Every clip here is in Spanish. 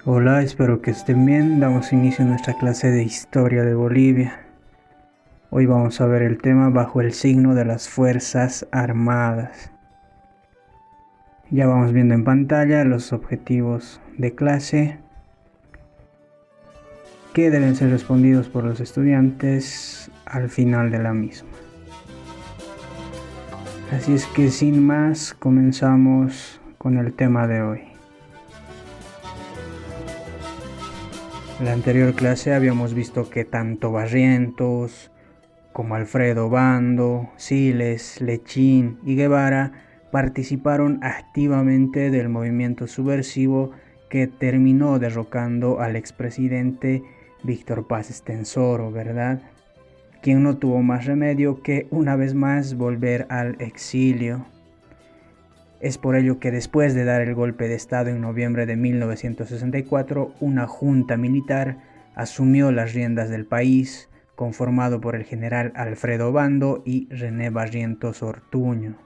Hola, espero que estén bien. Damos inicio a nuestra clase de Historia de Bolivia. Hoy vamos a ver el tema bajo el signo de las Fuerzas Armadas. Ya vamos viendo en pantalla los objetivos de clase que deben ser respondidos por los estudiantes al final de la misma. Así es que sin más, comenzamos con el tema de hoy. En la anterior clase habíamos visto que tanto Barrientos como Alfredo Bando, Siles, Lechín y Guevara participaron activamente del movimiento subversivo que terminó derrocando al expresidente Víctor Paz Estenssoro, ¿verdad? Quien no tuvo más remedio que una vez más volver al exilio. Es por ello que después de dar el golpe de Estado en noviembre de 1964, una junta militar asumió las riendas del país, conformado por el general Alfredo Bando y René Barrientos Ortuño.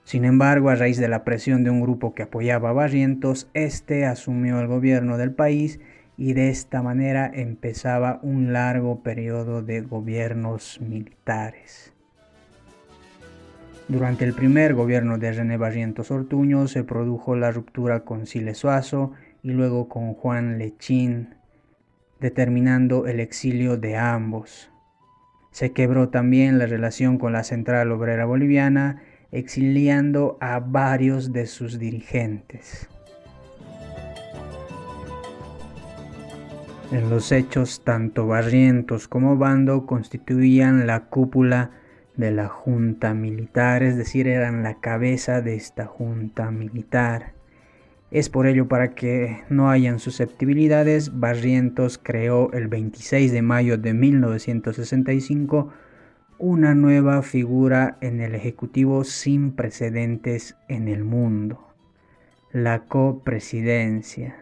Sin embargo, a raíz de la presión de un grupo que apoyaba a Barrientos, este asumió el gobierno del país y de esta manera empezaba un largo periodo de gobiernos militares. Durante el primer gobierno de René Barrientos Ortuño se produjo la ruptura con Siles Suazo y luego con Juan Lechín, determinando el exilio de ambos. Se quebró también la relación con la Central Obrera Boliviana, exiliando a varios de sus dirigentes. En los hechos, tanto Barrientos como Bando constituían la cúpula de la junta militar, es decir, eran la cabeza de esta junta militar. Es por ello, para que no hayan susceptibilidades, Barrientos creó el 26 de mayo de 1965 una nueva figura en el Ejecutivo sin precedentes en el mundo, la copresidencia.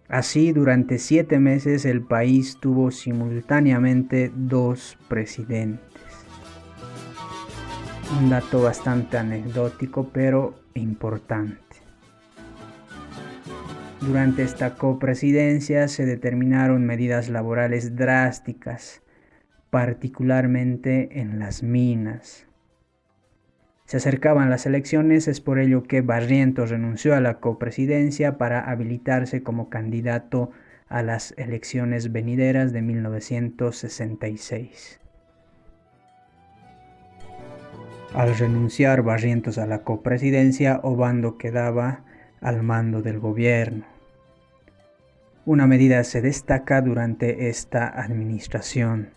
Así, durante 7 meses el país tuvo simultáneamente 2 presidentes. Un dato bastante anecdótico, pero importante. Durante esta copresidencia se determinaron medidas laborales drásticas, particularmente en las minas. Se acercaban las elecciones, es por ello que Barrientos renunció a la copresidencia para habilitarse como candidato a las elecciones venideras de 1966. Al renunciar Barrientos a la copresidencia, Obando quedaba al mando del gobierno. Una medida se destaca durante esta administración: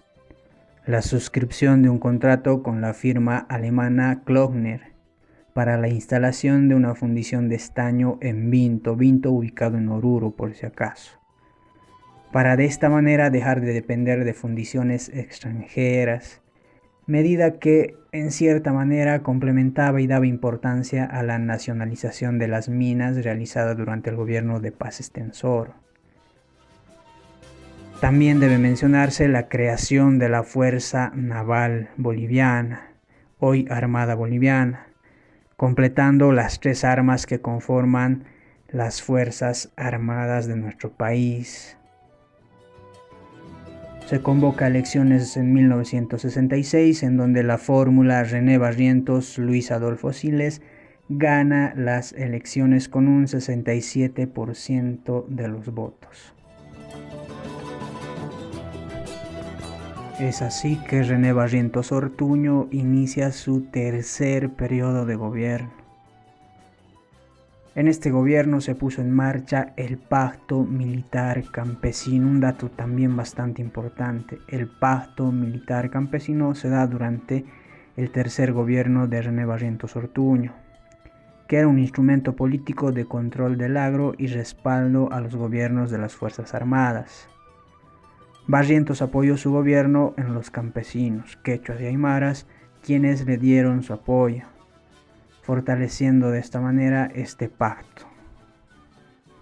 la suscripción de un contrato con la firma alemana Klöckner para la instalación de una fundición de estaño en Vinto ubicado en Oruro, por si acaso, para de esta manera dejar de depender de fundiciones extranjeras, medida que en cierta manera complementaba y daba importancia a la nacionalización de las minas realizada durante el gobierno de Paz Estenssoro. También debe mencionarse la creación de la Fuerza Naval Boliviana, hoy Armada Boliviana, completando las 3 armas que conforman las Fuerzas Armadas de nuestro país. Se convoca elecciones en 1966, en donde la fórmula René Barrientos, Luis Adolfo Siles gana las elecciones con un 67% de los votos. Es así que René Barrientos Ortuño inicia su tercer periodo de gobierno. En este gobierno se puso en marcha el Pacto Militar Campesino, un dato también bastante importante. El Pacto Militar Campesino se da durante el tercer gobierno de René Barrientos Ortuño, que era un instrumento político de control del agro y respaldo a los gobiernos de las Fuerzas Armadas. Barrientos apoyó su gobierno en los campesinos, quechuas y aymaras, quienes le dieron su apoyo, fortaleciendo de esta manera este pacto.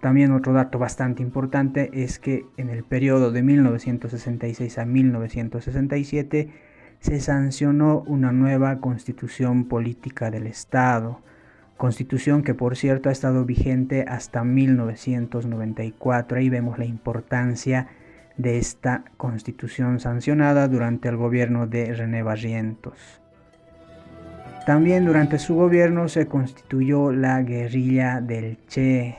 También otro dato bastante importante es que en el periodo de 1966 a 1967 se sancionó una nueva constitución política del Estado, constitución que por cierto ha estado vigente hasta 1994. Ahí vemos la importancia de esta constitución sancionada durante el gobierno de René Barrientos. También durante su gobierno se constituyó la guerrilla del Che.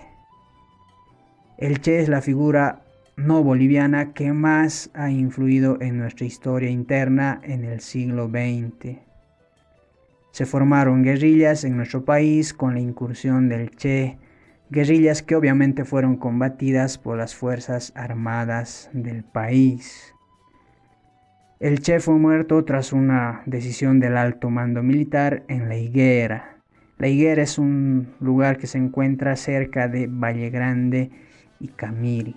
El Che es la figura no boliviana que más ha influido en nuestra historia interna en el siglo XX. Se formaron guerrillas en nuestro país con la incursión del Che, guerrillas que obviamente fueron combatidas por las Fuerzas Armadas del país. El Che fue muerto tras una decisión del alto mando militar en La Higuera. La Higuera es un lugar que se encuentra cerca de Valle Grande y Camiri.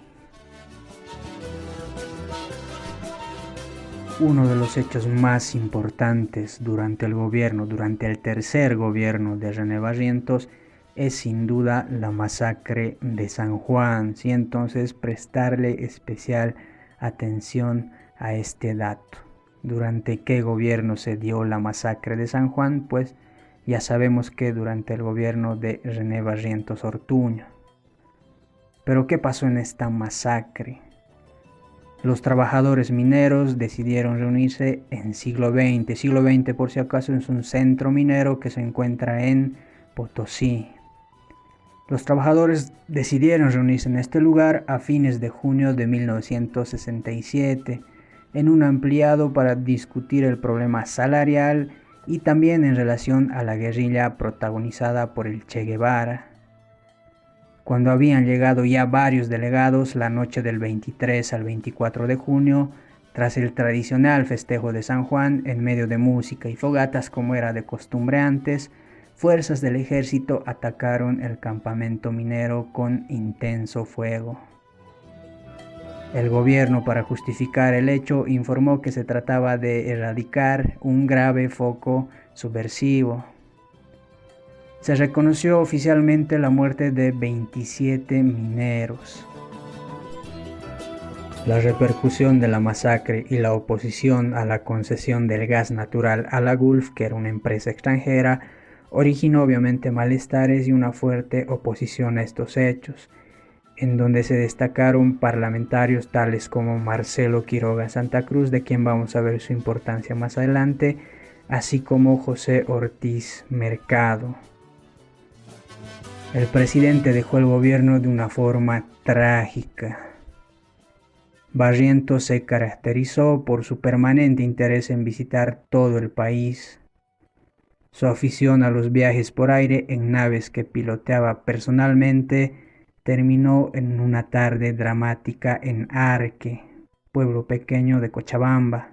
Uno de los hechos más importantes durante el tercer gobierno de René Barrientos, es sin duda la masacre de San Juan. Sí, entonces prestarle especial atención a este dato. ¿Durante qué gobierno se dio la masacre de San Juan? Pues ya sabemos que durante el gobierno de René Barrientos Ortuño. Pero ¿qué pasó en esta masacre? Los trabajadores mineros decidieron reunirse en siglo XX. Siglo XX, por si acaso, es un centro minero que se encuentra en Potosí. Los trabajadores decidieron reunirse en este lugar a fines de junio de 1967, en un ampliado para discutir el problema salarial y también en relación a la guerrilla protagonizada por el Che Guevara. Cuando habían llegado ya varios delegados la noche del 23 al 24 de junio, tras el tradicional festejo de San Juan, en medio de música y fogatas como era de costumbre antes, fuerzas del ejército atacaron el campamento minero con intenso fuego. El gobierno, para justificar el hecho, informó que se trataba de erradicar un grave foco subversivo. Se reconoció oficialmente la muerte de 27 mineros. La repercusión de la masacre y la oposición a la concesión del gas natural a la Gulf, que era una empresa extranjera, originó obviamente malestares y una fuerte oposición a estos hechos, en donde se destacaron parlamentarios tales como Marcelo Quiroga Santa Cruz, de quien vamos a ver su importancia más adelante, así como José Ortiz Mercado. El presidente dejó el gobierno de una forma trágica. Barrientos se caracterizó por su permanente interés en visitar todo el país. Su afición a los viajes por aire en naves que piloteaba personalmente terminó en una tarde dramática en Arque, pueblo pequeño de Cochabamba.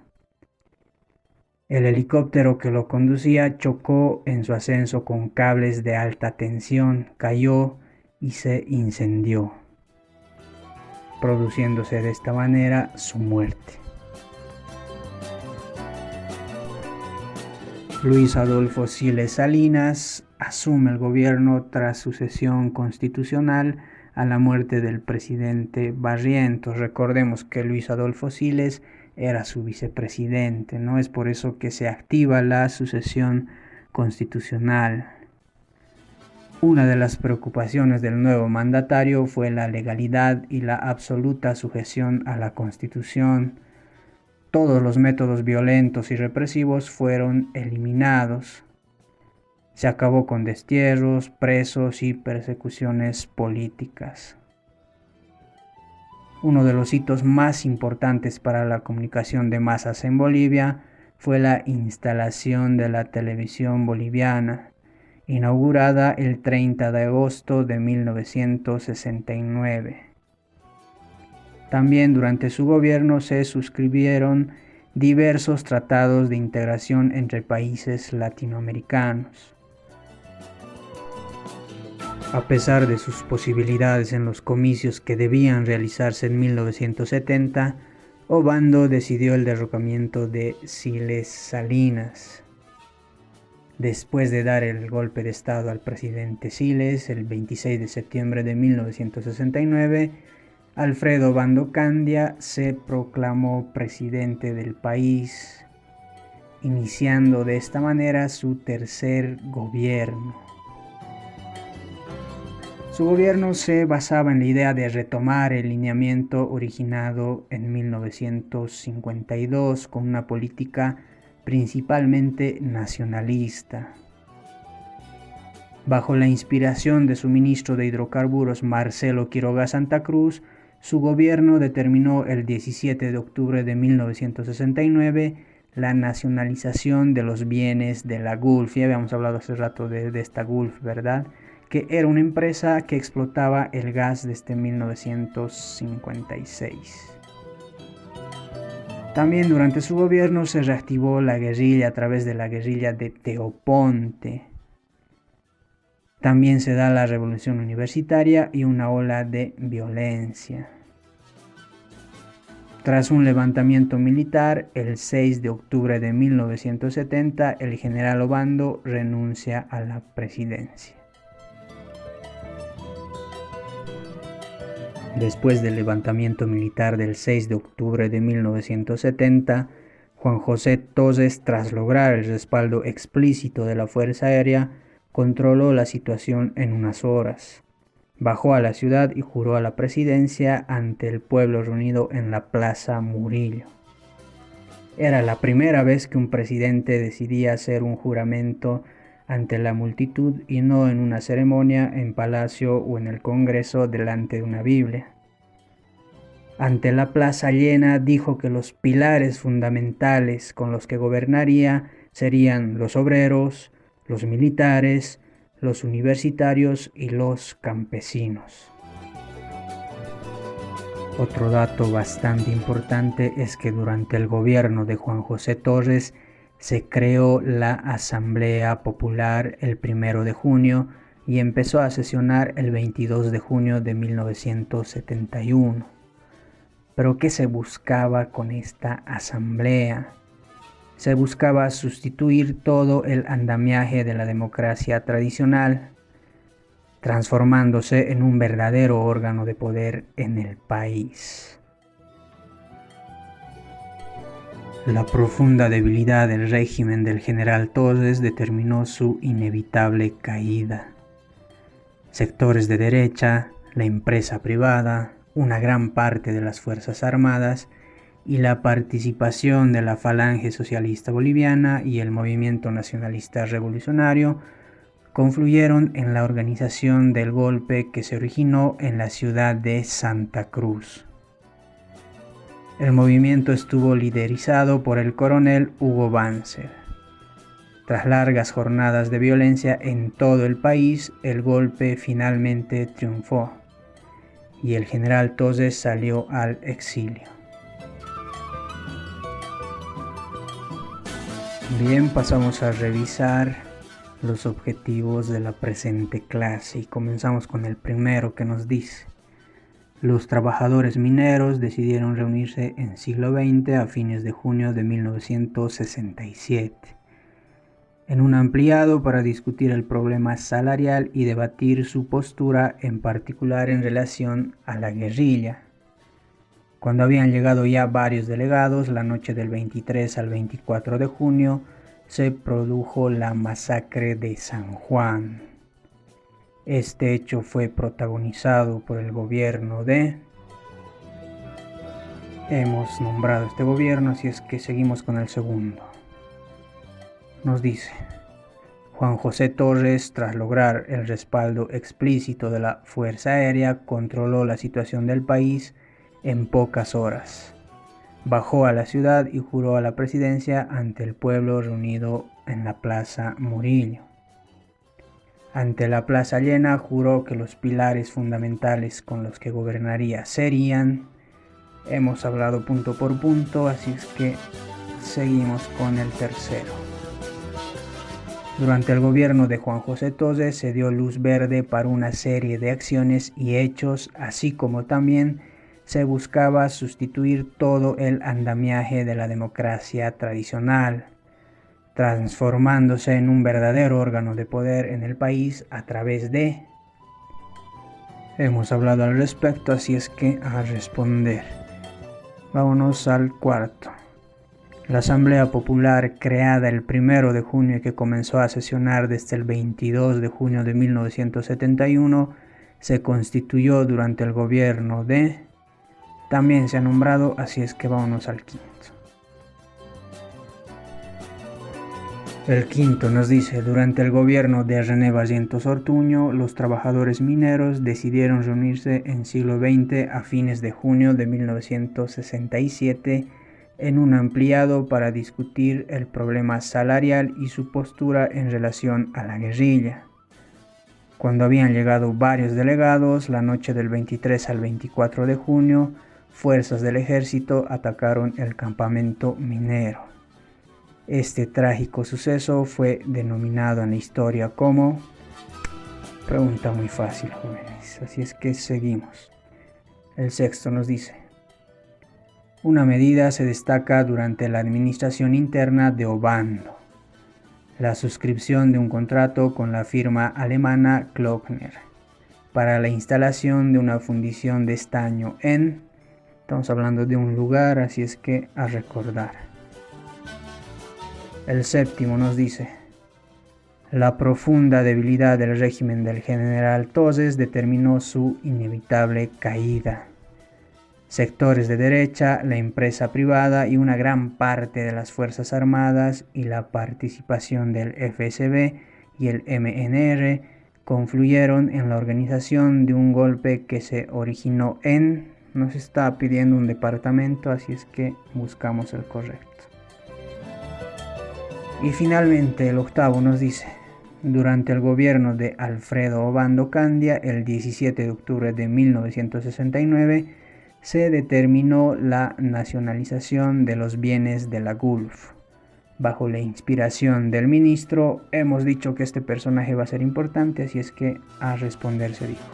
El helicóptero que lo conducía chocó en su ascenso con cables de alta tensión, cayó y se incendió, produciéndose de esta manera su muerte. Luis Adolfo Siles Salinas asume el gobierno tras sucesión constitucional a la muerte del presidente Barrientos. Recordemos que Luis Adolfo Siles era su vicepresidente, ¿no? Es por eso que se activa la sucesión constitucional. Una de las preocupaciones del nuevo mandatario fue la legalidad y la absoluta sujeción a la Constitución. Todos los métodos violentos y represivos fueron eliminados. Se acabó con destierros, presos y persecuciones políticas. Uno de los hitos más importantes para la comunicación de masas en Bolivia fue la instalación de la televisión boliviana, inaugurada el 30 de agosto de 1969. También durante su gobierno se suscribieron diversos tratados de integración entre países latinoamericanos. A pesar de sus posibilidades en los comicios que debían realizarse en 1970, Obando decidió el derrocamiento de Siles Salinas. Después de dar el golpe de estado al presidente Siles el 26 de septiembre de 1969, Alfredo Obando Candia se proclamó presidente del país, iniciando de esta manera su tercer gobierno. Su gobierno se basaba en la idea de retomar el lineamiento originado en 1952 con una política principalmente nacionalista. Bajo la inspiración de su ministro de Hidrocarburos Marcelo Quiroga Santa Cruz, su gobierno determinó el 17 de octubre de 1969 la nacionalización de los bienes de la Gulf. Ya habíamos hablado hace rato de esta Gulf, ¿verdad? Que era una empresa que explotaba el gas desde 1956. También durante su gobierno se reactivó la guerrilla a través de la guerrilla de Teoponte. También se da la revolución universitaria y una ola de violencia. Tras un levantamiento militar, el 6 de octubre de 1970, el general Obando renuncia a la presidencia. Después del levantamiento militar del 6 de octubre de 1970, Juan José Tozes, tras lograr el respaldo explícito de la Fuerza Aérea, controló la situación en unas horas. Bajó a la ciudad y juró a la presidencia ante el pueblo reunido en la Plaza Murillo. Era la primera vez que un presidente decidía hacer un juramento ante la multitud y no en una ceremonia en palacio o en el Congreso delante de una Biblia. Ante la plaza llena dijo que los pilares fundamentales con los que gobernaría serían los obreros, los militares, los universitarios y los campesinos. Otro dato bastante importante es que durante el gobierno de Juan José Torres se creó la Asamblea Popular el 1 de junio y empezó a sesionar el 22 de junio de 1971. ¿Pero qué se buscaba con esta asamblea? Se buscaba sustituir todo el andamiaje de la democracia tradicional, transformándose en un verdadero órgano de poder en el país. La profunda debilidad del régimen del general Torres determinó su inevitable caída. Sectores de derecha, la empresa privada, una gran parte de las Fuerzas Armadas y la participación de la Falange Socialista Boliviana y el Movimiento Nacionalista Revolucionario confluyeron en la organización del golpe que se originó en la ciudad de Santa Cruz. El movimiento estuvo liderizado por el coronel Hugo Banzer. Tras largas jornadas de violencia en todo el país, el golpe finalmente triunfó y el general Tozes salió al exilio. Bien, pasamos a revisar los objetivos de la presente clase y comenzamos con el primero que nos dice: los trabajadores mineros decidieron reunirse en siglo XX a fines de junio de 1967 en un ampliado para discutir el problema salarial y debatir su postura, en particular en relación a la guerrilla. Cuando habían llegado ya varios delegados, la noche del 23 al 24 de junio se produjo la masacre de San Juan. Este hecho fue protagonizado por el gobierno de... Hemos nombrado este gobierno, así es que seguimos con el segundo. Nos dice: Juan José Torres, tras lograr el respaldo explícito de la Fuerza Aérea, controló la situación del país en pocas horas. Bajó a la ciudad y juró a la presidencia ante el pueblo reunido en la Plaza Murillo. Ante la plaza llena juró que los pilares fundamentales con los que gobernaría serían... Hemos hablado punto por punto, así es que seguimos con el tercero. Durante el gobierno de Juan José Tozes se dio luz verde para una serie de acciones y hechos, así como también se buscaba sustituir todo el andamiaje de la democracia tradicional, transformándose en un verdadero órgano de poder en el país a través de... Hemos hablado al respecto, así es que a responder. Vámonos al cuarto. La Asamblea Popular, creada el 1 de junio y que comenzó a sesionar desde el 22 de junio de 1971, se constituyó durante el gobierno de... También se ha nombrado, así es que vámonos al quinto. El quinto nos dice, durante el gobierno de René Barrientos Ortuño, los trabajadores mineros decidieron reunirse en siglo XX a fines de junio de 1967 en un ampliado para discutir el problema salarial y su postura en relación a la guerrilla. Cuando habían llegado varios delegados, la noche del 23 al 24 de junio, fuerzas del ejército atacaron el campamento minero. Este trágico suceso fue denominado en la historia como... Pregunta muy fácil, jóvenes, así es que seguimos. El sexto nos dice, una medida se destaca durante la administración interna de Obando, la suscripción de un contrato con la firma alemana Klöckner para la instalación de una fundición de estaño en... Estamos hablando de un lugar, así es que a recordar. El séptimo nos dice, la profunda debilidad del régimen del general Toses determinó su inevitable caída. Sectores de derecha, la empresa privada y una gran parte de las Fuerzas Armadas y la participación del FSB y el MNR confluyeron en la organización de un golpe que se originó en... Nos está pidiendo un departamento, así es que buscamos el correcto. Y finalmente el octavo nos dice, durante el gobierno de Alfredo Obando Candia, el 17 de octubre de 1969, se determinó la nacionalización de los bienes de la Gulf. Bajo la inspiración del ministro, hemos dicho que este personaje va a ser importante, así es que a responder se dijo.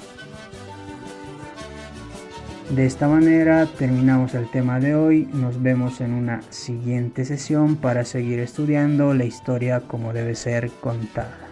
De esta manera terminamos el tema de hoy. Nos vemos en una siguiente sesión para seguir estudiando la historia como debe ser contada.